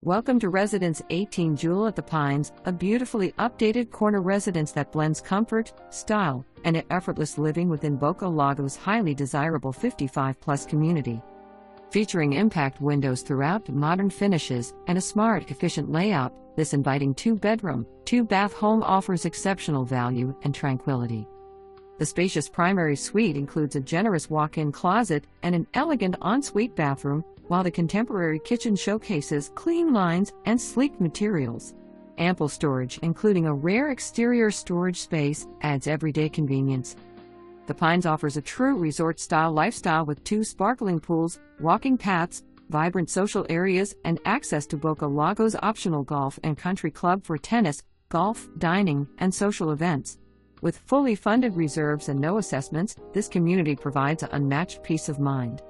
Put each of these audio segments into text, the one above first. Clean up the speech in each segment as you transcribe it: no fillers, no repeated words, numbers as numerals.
Welcome to Residence 18 Jewel at the Pines, a beautifully updated corner residence that blends comfort, style, and effortless living within Boca Lago's highly desirable 55-plus community. Featuring impact windows throughout, modern finishes, and a smart, efficient layout, this inviting two-bedroom, two-bath home offers exceptional value and tranquility. The spacious primary suite includes a generous walk-in closet and an elegant ensuite bathroom, while the contemporary kitchen showcases clean lines and sleek materials. Ample storage, including a rare exterior storage space, adds everyday convenience. The Pines offers a true resort-style lifestyle with 2 sparkling pools, walking paths, vibrant social areas, and access to Boca Lago's optional golf and country club for tennis, golf, dining, and social events. With fully funded reserves and no assessments, this community provides an unmatched peace of mind.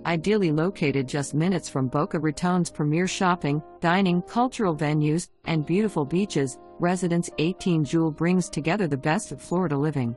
Ideally located just minutes from Boca Raton's premier shopping, dining, cultural venues, and beautiful beaches, Residence 18 Jewel brings together the best of Florida living.